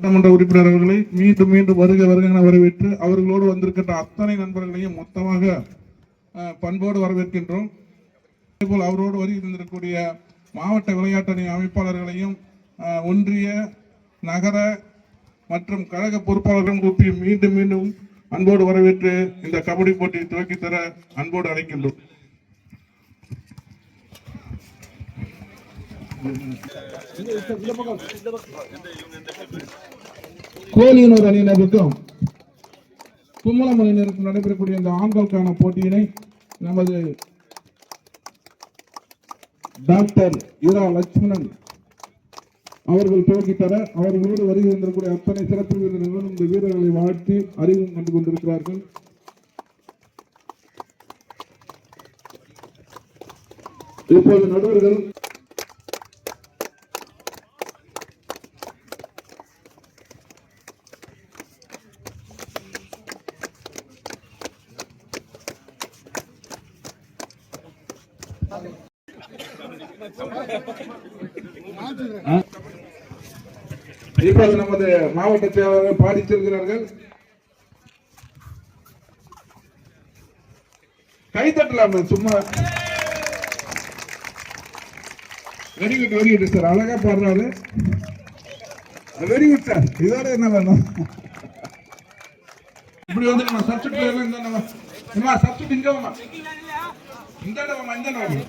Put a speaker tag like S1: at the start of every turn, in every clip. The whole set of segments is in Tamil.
S1: சட்டமன்ற உறுப்பினர் அவர்களை மீண்டும் மீண்டும் வருக என வரவேற்று அவர்களோடு வந்திருக்கின்ற அத்தனை நண்பர்களையும் மொத்தமாக பண்போடு வரவேற்கின்றோம். அதேபோல் அவரோடு வருகின்றக்கூடிய மாவட்ட விளையாட்டணி அமைப்பாளர்களையும் ஒன்றிய நகர மற்றும் கழக பொறுப்பாளர்களும் கூப்பி மீண்டும் மீண்டும் அன்போடு வரவேற்று இந்த கபடி போட்டியை துவக்கி தர அன்போடு அழைக்கின்றோம். கோலியனூர் அணியினருக்கும் கும்பலம் அணியினருக்கும் நடைபெறக்கூடிய இந்த ஆண்களுக்கான போட்டியினை நமது டாக்டர் இரா லட்சுமணன் அவர்கள் துவக்கி தர அவர்களோடு வருகின்றக்கூடிய அத்தனை சிறப்பு வீரர்களும் இந்த வீரர்களை வாழ்த்தி அறிவும் கண்டு கொண்டிருக்கிறார்கள். இப்போது நடுவர்கள் இப்போது நமது மாவட்ட செயலாளர் பாடி செல்கிறார்கள். கைத்தட்டலாம் சும்மா. வெரி குட் சார், அழகா பாடுறாரு. வெரி குட் சார், இதோட என்ன வேணும்? இப்படி வந்து நம்ம சப்ஸ்டியூட் நம்ம சப்ஸ்டியூட் இங்க வாமா, இந்த வாமா, இந்த வாமா,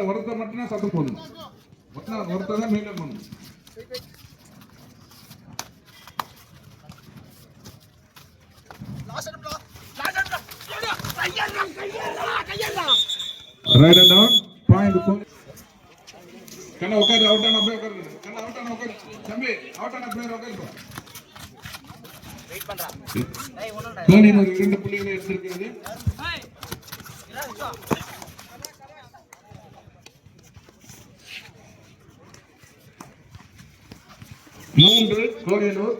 S1: ஒருத்த மட்டும் சத்தம் போதும். ஒருத்த தான் மெயின்டைன் பண்ணும். Right and down point. கண்ணா உட்காரு, அவுட் ஆன அப்படியே உட்காரு. கண்ணா அவுட் ஆன உட்காரு. தம்பி அவுட் ஆன பிளேயர் உட்காரு. வெயிட் பண்றா. டேய் ஒண்ணுடா. கோலி ஒரு 2 புள்ளிகளை எடுத்திருக்கிறது. 3 கோலியனூர்.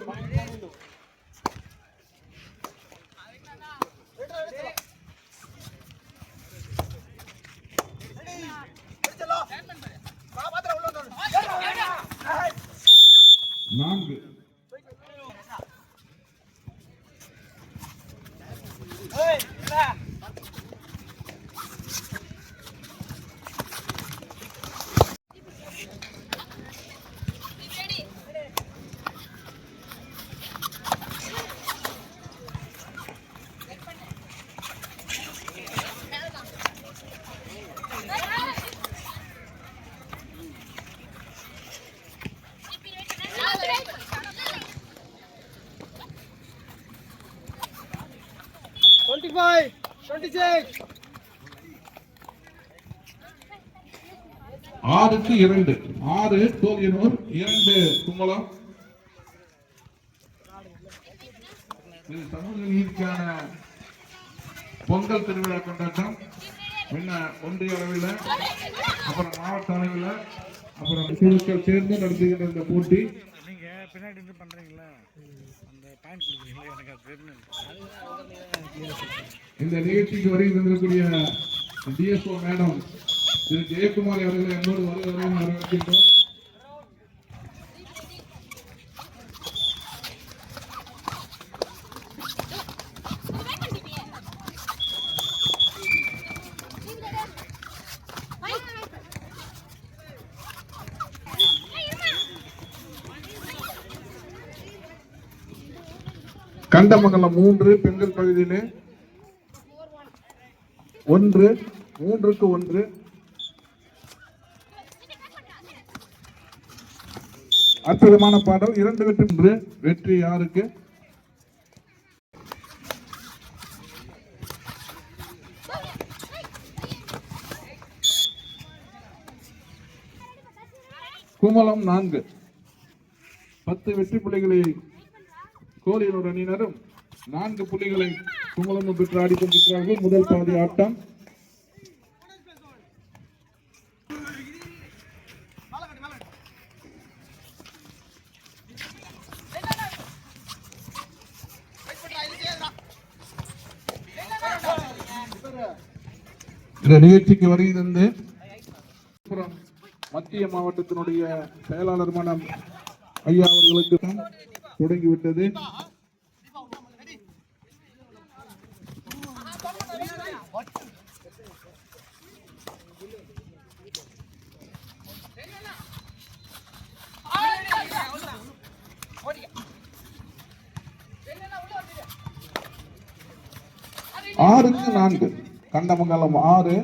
S1: ஆறுக்கு 2. 6 கோலியனூர், 2 கும்பலம். இது சமூக நீதிக்கான பொங்கல் திருவிழா கொண்டாட்டம். ஒன்றிய அளவில், அப்புறம் மாவட்ட அளவில், அப்புறம் குழுக்கள் சேர்ந்து நடத்துகின்ற இந்த போட்டி. இந்த நிகழ்ச்சிக்கு வருகின்றக்கூடிய டிஎஸ்ஓ மேடம் திரு ஜெயக்குமார் அவர்களை என்னோடு வரவேற்கின்றோம். கண்டமங்கலம் 3 பெண்கள் பகுதியிலே 3க்கு 1. அற்புதமான பாடல். 2 வெற்றி யாருக்கு? குமலம் 4 10 வெற்றி புள்ளிகளை கோலியனூர் அணியினரும் 4 புள்ளிகளை குமலமும் பெற்று ஆடிக்கொண்டிருக்கிறார்கள். முதல் பாதி ஆட்டம். இந்த நிகழ்ச்சிக்கு வருகை தந்து மத்திய மாவட்டத்தினுடைய செயலாளர் மனம் ஐயா அவர்களுக்கு தொடங்கிவிட்டது. ஆறுக்கு 4 கண்டமங்கலம் 6